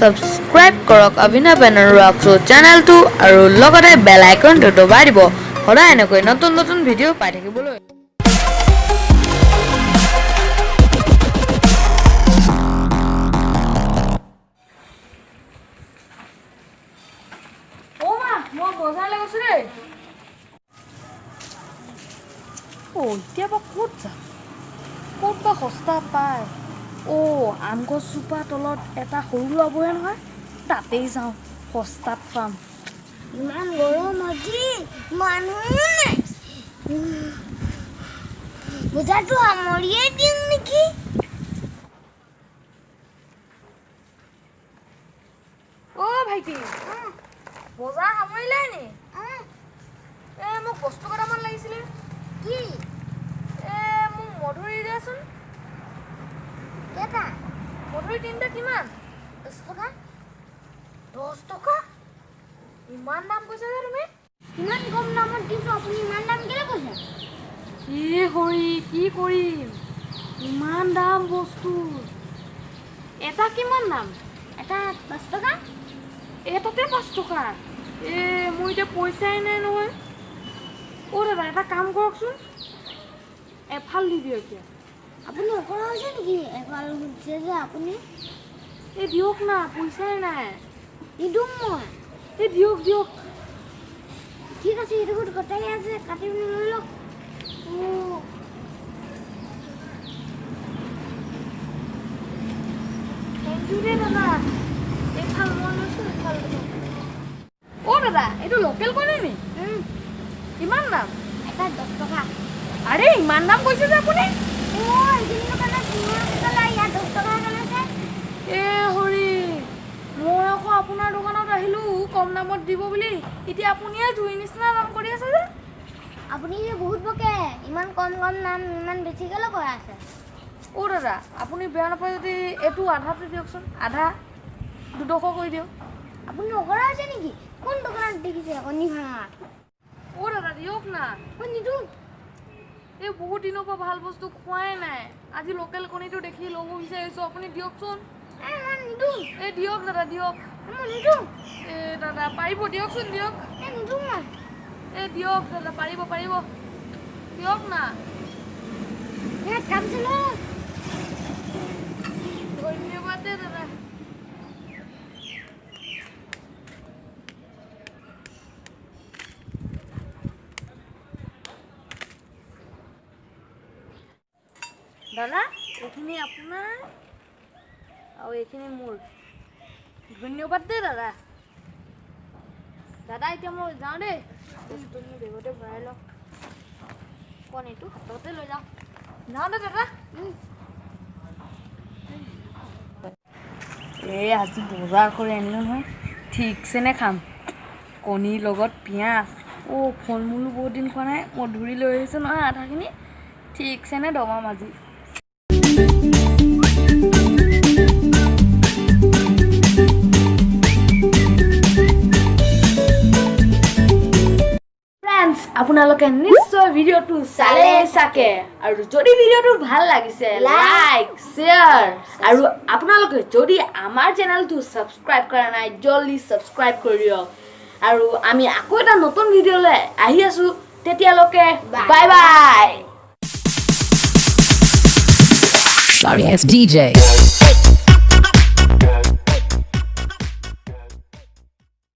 Subscribe কৰক অভিনৱ banner rock show' চেনেলটো আৰু লগতে বেল আইকনটো দবাই দিব সদায় এনেকৈ নতুন নতুন ভিডিঅ' পাই থাকিবলৈ। মই বজাৰলৈ গৈছো দেই। এতিয়া বা ক'ত যাম, ক'ত বা সস্তা পায়। আম গছজোপা তলত এটা সৰু ল'ৰা বহে নহয়, তাতেই যাওঁ, সস্তাত পাম। ইমান গৰম আজি মানুহ নাই, বজাৰটো সামৰিয়ে দিওঁ নেকি? ভাইটি বজাৰ সামৰিলাই নি? মোক বস্তু কেইটামান লাগিছিলে। কি? মোক মধুৰি দিয়াচোন। কেইটা? মধুৰি তিনিটা কিমান? 10 টকা। 10 টকা? ইমান দাম কৈছা যে তুমি? ইমান কম দামত দিছোঁ, আপুনি ইমান দাম কেলে কৈছে? কি কৰিম, ইমান দাম বস্তু। এটা কিমান দাম? এটা 5 টকা। এটাতে 5 টকা? মোৰ এতিয়া পইচাই নাই নহয়। দাদা এটা কাম কৰকচোন, এফাল দি দিয়ক এতিয়া। আপুনি অকৰা হৈছে নেকি? এফাল দিছে যে আপুনি। দিয়ক না, পইচাই নাই। নিদিওঁ মই। দিয়ক। ঠিক আছে, এইটো গোটাই আছে, কাটি পিনি লৈ লওক। থেংক ইউ দেই দাদা। এইফাল মই লৈছোঁ, এইফাল দাদা এইটো লোকেল কণী নি? কিমান দাম? এটা 10 টকা। আৰে ইমান দাম কৈছে যে আপুনি? এইখিনি দোকানত 15 টকা, ইয়াত 10 টকা আছে। মই আকৌ আপোনাৰ দোকানত আহিলোঁ কম দামত দিব বুলি, এতিয়া আপুনিয়ে জুই নিচিনা দাম কৰি আছে যে। আপুনি যে বহুত বকে, ইমান কম দাম, ইমান বেছিকৈ লগাই আছে। দাদা আপুনি বেয়া নাপায় যদি এইটো আধাটো দিয়কচোন, আধা 200 কৰি দিয়ক। আপুনি অকৰা হৈছে নেকি? কোন দোকানত দেখিছে কণী ভাঙা? দাদা দিয়ক না। মই নিদিওঁ। বহুত দিনৰ পৰা ভাল বস্তু খোৱাই নাই, আজি লোকেল কণীটো দেখি ল'ব বিচাৰিছোঁ, আপুনি দিয়কচোন। মই নিদিওঁ। দিয়ক দাদা দিয়ক। মই নিদিওঁ। দাদা পাৰিব দিয়কচোন, দিয়ক। নিদিওঁ মই। দিয়ক দাদা, পাৰিব দিয়ক না। ধন্যবাদ দেই দাদা। দাদা এইখিনি আপোনাৰ আৰু এইখিনি মোৰ। ধন্যবাদ দেই দাদা। এতিয়া মই যাওঁ দেই, বস্তু মোৰ বেগতে ভৰাই লওঁ, কণীটো হাততে লৈ যাওঁ দে দাদা। আজি বজাৰ কৰি আনিলোঁ নহয়, ঠিকছেনে খাম। কণীৰ লগত পিঁয়াজ, ফল মূলো বহুত দিন খোৱা নাই, মধুৰি লৈ আহিছোঁ নহয় আধাখিনি, ঠিকছেনে দমাম আজি। আপোনালোকে নিশ্চয় ভিডিঅ'টো চালে চাগে, আৰু যদি ভিডিঅ'টো ভাল লাগিছে লাইক, শ্বেয়াৰ, আৰু আপোনালোকে যদি আমাৰ চেনেলটো ছাবস্ক্ৰাইব কৰা নাই জলদি ছাবস্ক্ৰাইব কৰি দিয়ক। আৰু আমি আকৌ এটা নতুন ভিডিঅ'লৈ আহি আছোঁ, তেতিয়ালৈকে bye bye. Sorry, it's DJ.